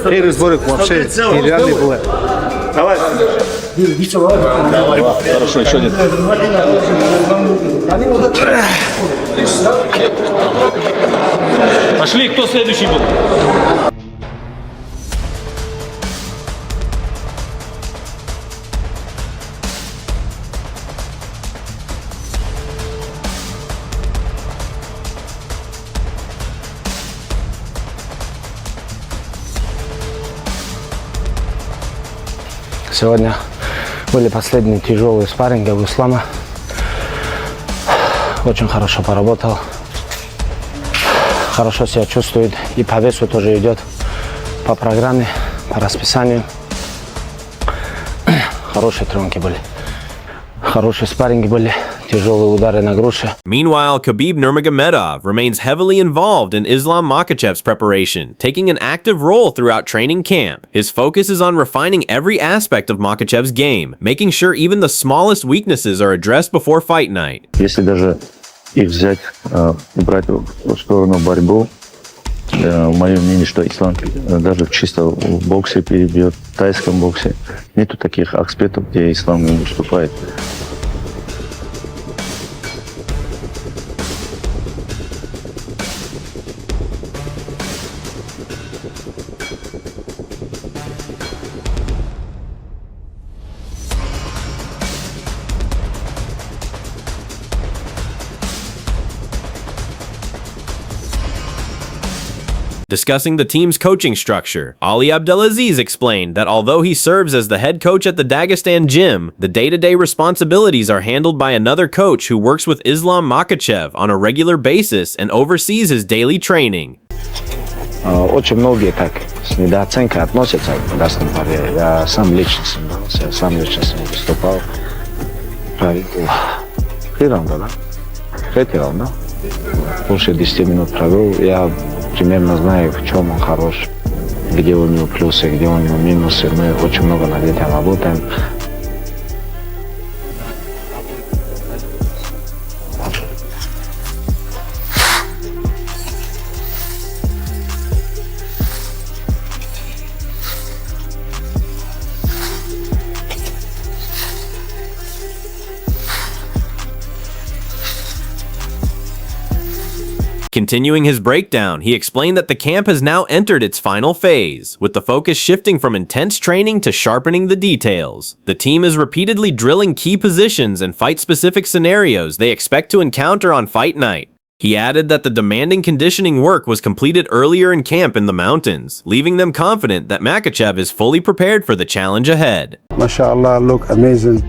Первый сборик вообще нереальный был. Давай. Хорошо, еще нет. Пошли, кто следующий будет? Сегодня были последние тяжелые спарринги у Ислама. Очень хорошо поработал. Хорошо себя чувствует. И по весу тоже идет по программе, по расписанию. Хорошие тренировки были. Хорошие спарринги были. Тяжелые удары на груши. Meanwhile, Khabib Nurmagomedov remains heavily involved in Islam Makhachev's preparation, taking an active role throughout training camp. His focus is on refining every aspect of Makhachev's game, making sure even the smallest weaknesses are addressed before fight night. Если даже их взять, убрать в сторону борьбу, мое мнение, что Ислам даже чисто в боксе перебьет, в тайском боксе. Нету таких аспектов, где Ислам не выступает. Discussing the team's coaching structure, Ali Abdelaziz explained that although he serves as the head coach at the Dagestan gym, the day-to-day responsibilities are handled by another coach who works with Islam Makhachev on a regular basis and oversees his daily training. Очень многие так с недооценкой относятся к датскому барьеру. Я сам лично с ним выступал. Три раунда, да? Третий раунд, да? Больше 10 минут провел. Я примерно знаю, в чем он хорош, где у него плюсы, где у него минусы. Мы очень много над этим работаем. Continuing his breakdown, he explained that the camp has now entered its final phase, with the focus shifting from intense training to sharpening the details. The team is repeatedly drilling key positions and fight-specific scenarios they expect to encounter on fight night. He added that the demanding conditioning work was completed earlier in camp in the mountains, leaving them confident that Makhachev is fully prepared for the challenge ahead. MashaAllah, look amazing.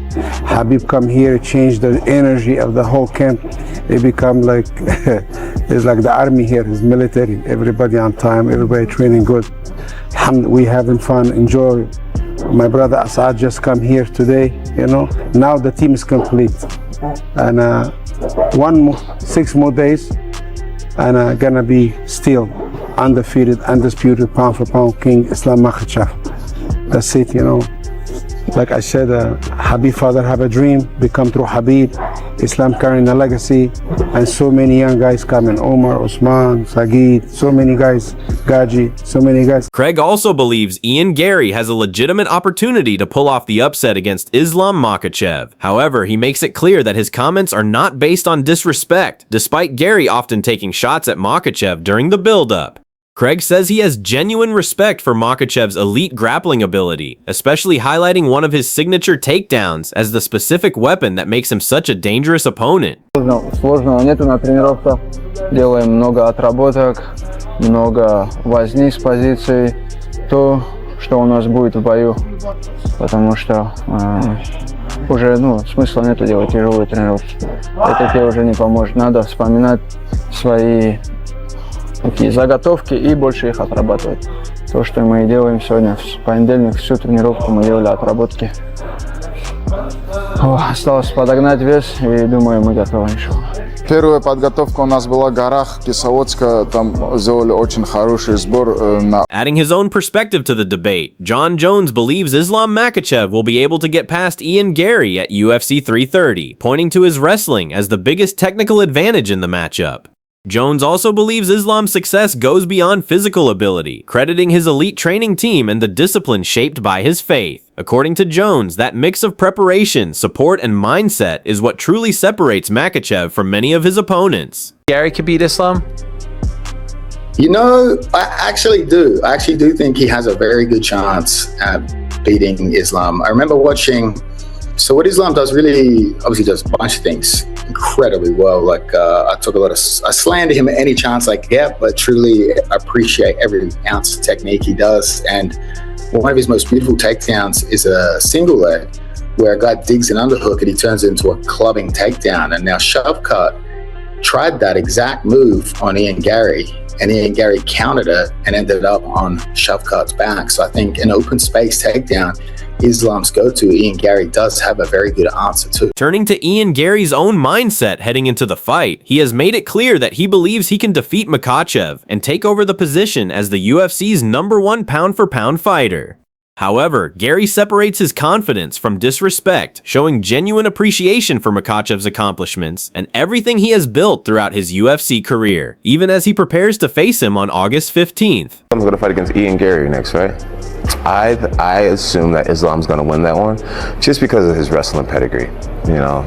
Khabib come here, change the energy of the whole camp. They become like, it's like the army here, it's military. Everybody on time, everybody training good. We having fun, enjoy. My brother Asad just come here today, you know. Now the team is complete. And 6 more days, and gonna be still undefeated, undisputed pound for pound king Islam Makhachev. That's it, you know. Like I said, Khabib father have a dream, become through Khabib, Islam carrying a legacy, and so many young guys coming, Omar, Usman, Sagid, so many guys, Gaji, so many guys. Craig also believes Ian Garry has a legitimate opportunity to pull off the upset against Islam Makhachev. However, he makes it clear that his comments are not based on disrespect, despite Garry often taking shots at Makhachev during the build-up. Craig says he has genuine respect for Makhachev's elite grappling ability, especially highlighting one of his signature takedowns as the specific weapon that makes him such a dangerous opponent. Сложного нету на тренировках. Делаем много отработок, много возни с позицией. То, что у нас будет в бою. Потому что уже смысла нету делать тяжелые тренировки. Это тебе уже не поможет. Надо вспоминать свои такие заготовки и больше их отрабатывать. То, что мы и делаем сегодня, в понедельник, всю тренировку мы делали отработки. Осталось подогнать вес, и думаю, мы готовы еще. Первая подготовка у нас была в горах Кисловодска, там сделали очень хороший сбор на... Adding his own perspective to the debate, John Jones believes Islam Makhachev will be able to get past Ian Garry at UFC 330, pointing to his wrestling as the biggest technical advantage in the matchup. Jones also believes Islam's success goes beyond physical ability, crediting his elite training team and the discipline shaped by his faith. According to Jones, that mix of preparation, support, and mindset is what truly separates Makhachev from many of his opponents. Garry could beat Islam? You know, I actually do. I actually do think he has a very good chance at beating Islam. I remember watching, so what Islam does really, obviously does a bunch of things incredibly well. Like I slander him at any chance I get, but truly appreciate every ounce of technique he does. And one of his most beautiful takedowns is a single leg where a guy digs an underhook and he turns it into a clubbing takedown. And now Shovcut tried that exact move on Ian Garry, and Ian Garry countered it and ended up on Shovcut's back. So I think an open space takedown, Islam's go-to. Ian Garry does have a very good answer too. Turning to Ian Garry's own mindset heading into the fight, he has made it clear that he believes he can defeat Makhachev and take over the position as the UFC's #1 pound-for-pound fighter. However, Garry separates his confidence from disrespect, showing genuine appreciation for Makhachev's accomplishments and everything he has built throughout his UFC career, even as he prepares to face him on August 15th. I'm going to fight against Ian Garry next, right? I assume that Islam's going to win that one just because of his wrestling pedigree. You know,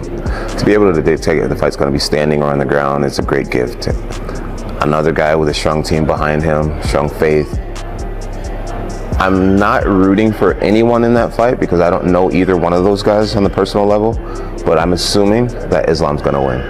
to be able to dictate if the fight's going to be standing or on the ground is a great gift. Another guy with a strong team behind him, strong faith. I'm not rooting for anyone in that fight because I don't know either one of those guys on the personal level, but I'm assuming that Islam's going to win.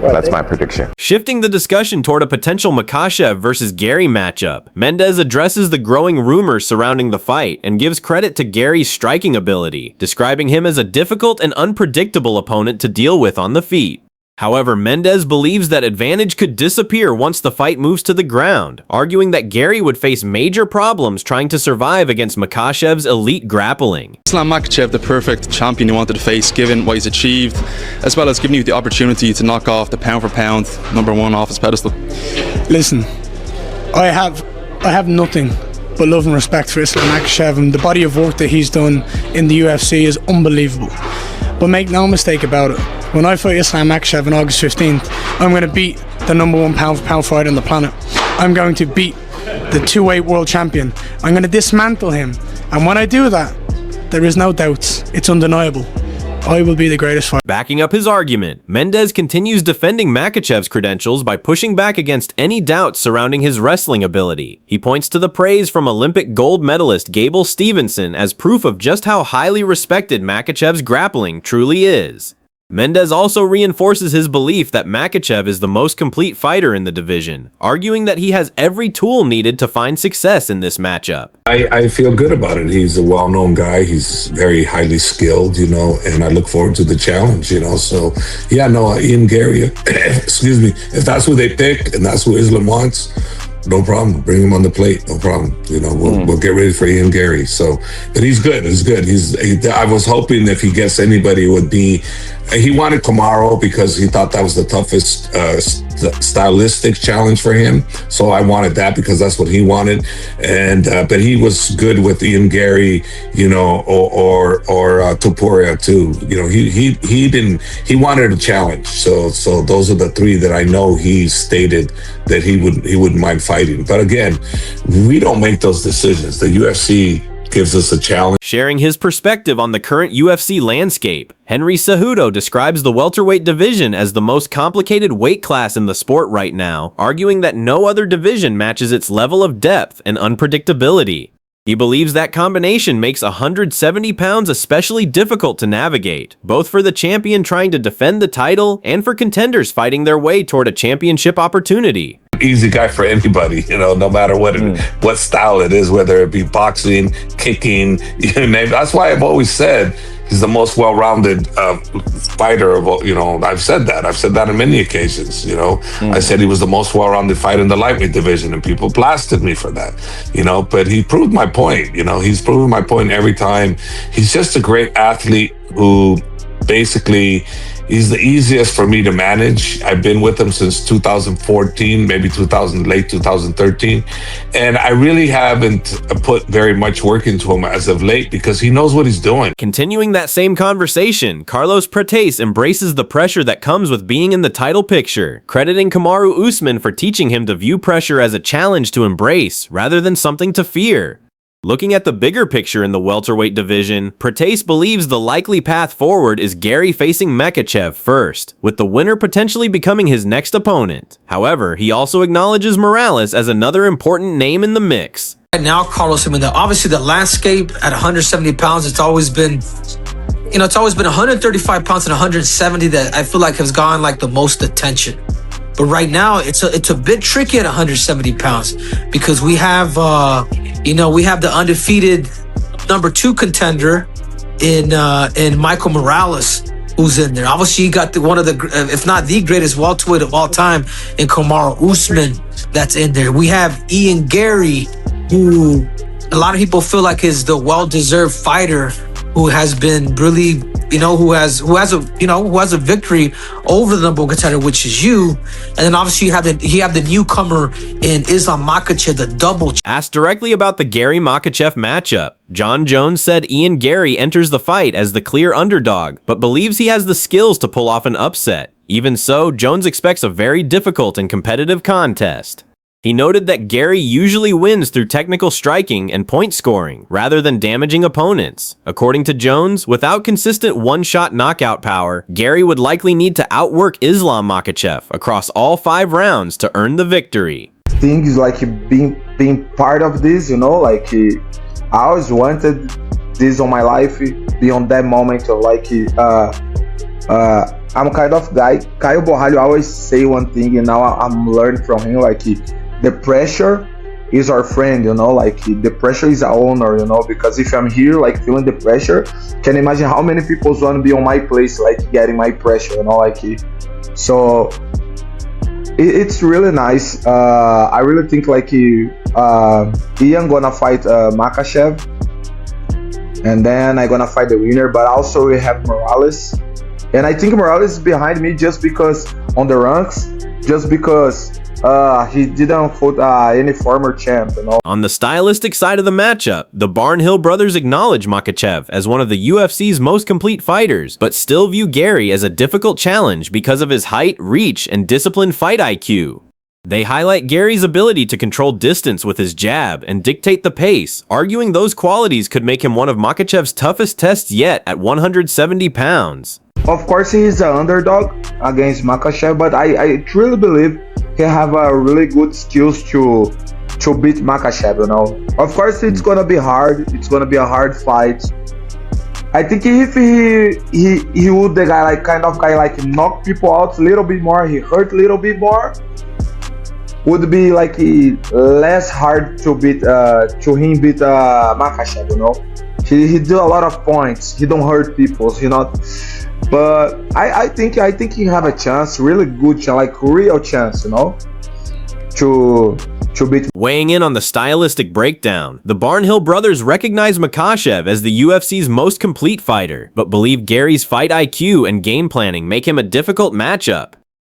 That's my prediction. Shifting the discussion toward a potential Makhachev versus Garry matchup, Mendez addresses the growing rumors surrounding the fight and gives credit to Garry's striking ability, describing him as a difficult and unpredictable opponent to deal with on the feet. However, Mendez believes that advantage could disappear once the fight moves to the ground, arguing that Garry would face major problems trying to survive against Makhachev's elite grappling. Islam Makhachev, the perfect champion you wanted to face, given what he's achieved, as well as giving you the opportunity to knock off the pound-for-pound #1 off his pedestal. Listen, I have nothing but love and respect for Islam Makhachev, and the body of work that he's done in the UFC is unbelievable. But make no mistake about it, when I fight Islam Makhachev on August 15th, I'm going to beat the #1 pound-for-pound fighter on the planet. I'm going to beat the 2-weight world champion. I'm going to dismantle him. And when I do that, there is no doubts. It's undeniable. I will be the greatest fighter. Backing up his argument, Mendez continues defending Makhachev's credentials by pushing back against any doubts surrounding his wrestling ability. He points to the praise from Olympic gold medalist Gable Stevenson as proof of just how highly respected Makhachev's grappling truly is. Mendez also reinforces his belief that Makhachev is the most complete fighter in the division, arguing that he has every tool needed to find success in this matchup. I feel good about it. He's a well-known guy. He's very highly skilled, you know, and I look forward to the challenge, you know. So, yeah, no, Ian Garry, excuse me, if that's who they pick and that's who Islam wants, no problem. Bring him on the plate. No problem. You know, we'll get ready for Ian Garry. So, but he's good. He's good. I was hoping if he gets anybody, it would be. He wanted Kamaru because he thought that was the toughest stylistic challenge for him. So I wanted that because that's what he wanted. And but he was good with Ian Garry, you know, or Topuria too. You know, he wanted a challenge. So those are the three that I know he stated that he wouldn't mind fighting. But again, we don't make those decisions. The UFC gives us a challenge. Sharing his perspective on the current UFC landscape, Henry Cejudo describes the welterweight division as the most complicated weight class in the sport right now, arguing that no other division matches its level of depth and unpredictability. He believes that combination makes 170 pounds especially difficult to navigate, both for the champion trying to defend the title and for contenders fighting their way toward a championship opportunity. Easy guy for anybody, you know, no matter what style it is, whether it be boxing, kicking, you name it. That's why I've always said he's the most well-rounded fighter of all, you know. I've said that on many occasions, you know. I said he was the most well-rounded fighter in the lightweight division, and people blasted me for that, you know. But he proved my point, you know. He's proven my point every time. He's just a great athlete who basically He's the easiest for me to manage. I've been with him since 2014, maybe late 2013. And I really haven't put very much work into him as of late because he knows what he's doing. Continuing that same conversation, Carlos Prates embraces the pressure that comes with being in the title picture, crediting Kamaru Usman for teaching him to view pressure as a challenge to embrace rather than something to fear. Looking at the bigger picture in the welterweight division, Prates believes the likely path forward is Garry facing Makhachev first, with the winner potentially becoming his next opponent. However, he also acknowledges Morales as another important name in the mix. Right now, Carlos, I mean, obviously the landscape at 170 pounds, it's always been 135 pounds and 170 that I feel like has gotten like the most attention. But right now, it's a bit tricky at 170 pounds because we have, we have the undefeated #2 contender in Michael Morales, who's in there. Obviously, you got one of the, if not the greatest welterweight of all time in Kamaru Usman that's in there. We have Ian Garry, who a lot of people feel like is the well-deserved fighter who has been really, who has a victory over the #1 contender, which is you. And then obviously you have the newcomer in Islam Makhachev, the double. Asked directly about the Garry-Makhachev matchup, John Jones said Ian Garry enters the fight as the clear underdog, but believes he has the skills to pull off an upset. Even so, Jones expects a very difficult and competitive contest. He noted that Garry usually wins through technical striking and point scoring, rather than damaging opponents. According to Jones, without consistent one-shot knockout power, Garry would likely need to outwork Islam Makhachev across all 5 rounds to earn the victory. Things like being part of this, like I always wanted this on my life, be on that moment of I'm kind of guy, Caio Borralho always say one thing and now I'm learning from him, the pressure is our friend, the pressure is our owner, because if I'm here feeling the pressure, can imagine how many people want to be on my place, getting my pressure, so it's really nice. I really think Ian gonna fight Makhachev, and then I'm gonna fight the winner, but also we have Morales, and I think Morales is behind me just because on the ranks, just because he didn't fight any former champ, On the stylistic side of the matchup, the Barnhill brothers acknowledge Makhachev as one of the UFC's most complete fighters, but still view Garry as a difficult challenge because of his height, reach, and disciplined fight IQ. They highlight Garry's ability to control distance with his jab and dictate the pace, arguing those qualities could make him one of Makhachev's toughest tests yet at 170 pounds. Of course, he is an underdog against Makhachev, but I truly believe he have a really good skills to beat Makhachev, Of course, it's gonna be hard. It's gonna be a hard fight. I think if he would the guy knock people out a little bit more, he hurt a little bit more, would be less hard to beat Makhachev, He do a lot of points. He don't hurt people. But I think he have a chance, really good chance, real chance, to beat. Weighing in on the stylistic breakdown, the Barnhill brothers recognize Makhachev as the UFC's most complete fighter, but believe Garry's fight IQ and game planning make him a difficult matchup.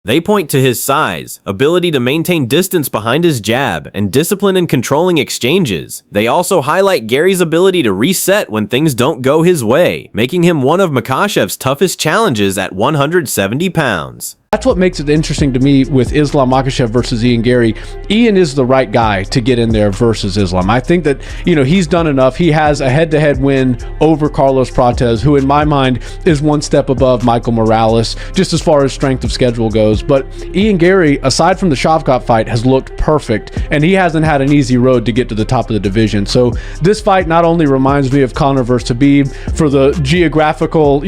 They point to his size, ability to maintain distance behind his jab, and discipline in controlling exchanges. They also highlight Garry's ability to reset when things don't go his way, making him one of Makhachev's toughest challenges at 170 pounds. That's what makes it interesting to me with Islam Makhachev versus Ian Garry. Ian is the right guy to get in there versus Islam. I think that, he's done enough. He has a head-to-head win over Carlos Prates, who in my mind is one step above Michael Morales, just as far as strength of schedule goes. But Ian Garry, aside from the Shavkat fight, has looked perfect, and he hasn't had an easy road to get to the top of the division. So this fight not only reminds me of Conor versus Khabib for the geographical,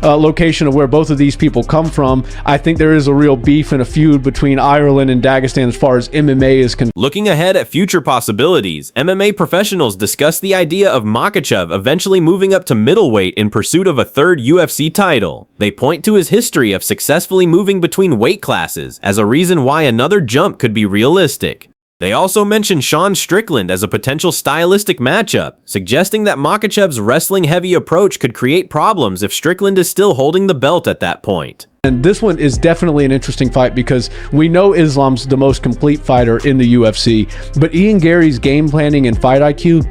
location of where both of these people come from, I think there is a real beef and a feud between Ireland and Dagestan as far as MMA is concerned. Looking ahead at future possibilities, MMA professionals discuss the idea of Makhachev eventually moving up to middleweight in pursuit of a 3rd UFC title. They point to his history of successfully moving between weight classes as a reason why another jump could be realistic. They also mentioned Sean Strickland as a potential stylistic matchup, suggesting that Makhachev's wrestling-heavy approach could create problems if Strickland is still holding the belt at that point. And this one is definitely an interesting fight because we know Islam's the most complete fighter in the UFC, but Ian Garry's game planning and fight IQ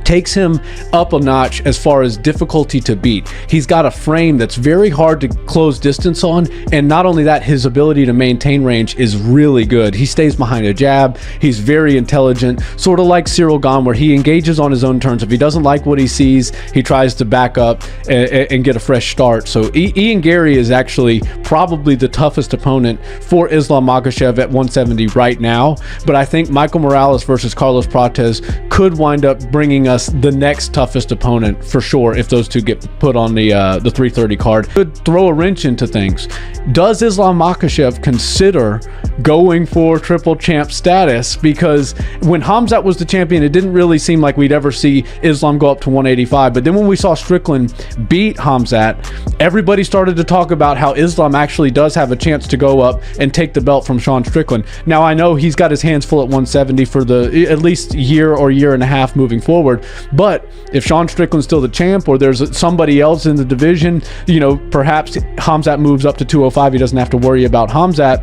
takes him up a notch as far as difficulty to beat. He's got a frame that's very hard to close distance on, and not only that, his ability to maintain range is really good. He stays behind a jab, he's very intelligent, sort of like Cyril Gane, where he engages on his own terms. If he doesn't like what he sees, he tries to back up and get a fresh start. So Ian Garry is actually probably the toughest opponent for Islam Makhachev at 170 right now, but I think Michael Morales versus Carlos Prates could wind up bringing us the next toughest opponent for sure if those two get put on the 330 card. Could throw a wrench into things. Does Islam Makhachev consider going for triple champ status? Because when Khamzat was the champion, it didn't really seem like we'd ever see Islam go up to 185, but then when we saw Strickland beat Khamzat, everybody started to talk about how Islam actually does have a chance to go up and take the belt from Sean Strickland. Now I know he's got his hands full at 170 for the at least year or year and a half moving forward, but if Sean Strickland's still the champ, or there's somebody else in the division, you know, perhaps Khamzat moves up to 205, he doesn't have to worry about Khamzat.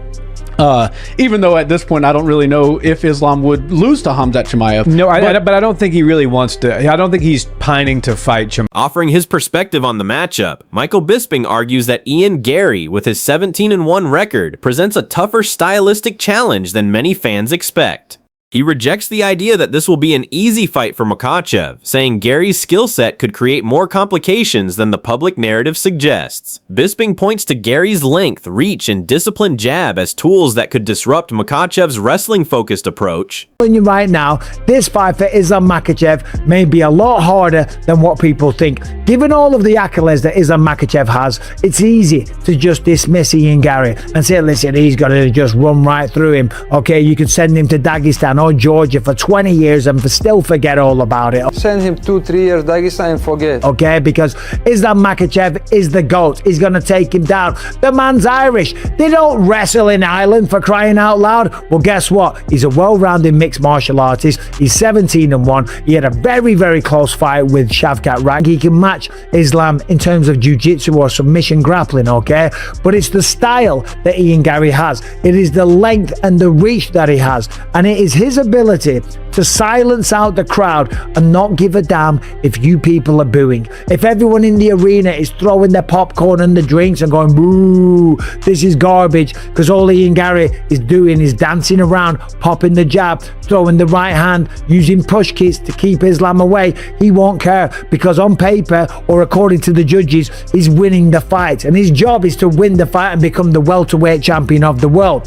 Even though at this point I don't really know if Islam would lose to Khamzat Chimaev. No, but I don't think he really wants to. I don't think he's pining to fight Chimaev. Offering his perspective on the matchup, Michael Bisping argues that Ian Garry, with his 17-1 record, presents a tougher stylistic challenge than many fans expect. He rejects the idea that this will be an easy fight for Makhachev, saying Gary's skill set could create more complications than the public narrative suggests. Bisping points to Gary's length, reach, and disciplined jab as tools that could disrupt Makhachev's wrestling-focused approach. Right now, this fight for Islam Makhachev may be a lot harder than what people think. Given all of the accolades that Islam Makhachev has, it's easy to just dismiss Ian Garry and say, listen, he's got to just run right through him. Okay, you could send him to Dagestan or Georgia for 20 years and still forget all about it. Send him 2-3 years Dagestan and forget. Okay, because Islam Makhachev is the GOAT. He's going to take him down. The man's Irish. They don't wrestle in Ireland, for crying out loud. Well, guess what? He's a well-rounded mixed martial artist. He's 17-1. He had a very, very close fight with Shavkat Rank. He can match Islam in terms of jiu-jitsu or submission grappling, okay? But it's the style that Ian Garry has. It is the length and the reach that he has. And it is his ability to silence out the crowd and not give a damn if you people are booing. If everyone in the arena is throwing their popcorn and the drinks and going, boo, this is garbage, because all Ian Garry is doing is dancing around, popping the jab, throwing the right hand, using push kicks to keep Islam away, he won't care, because on paper or according to the judges, he's winning the fight, and his job is to win the fight and become the welterweight champion of the world.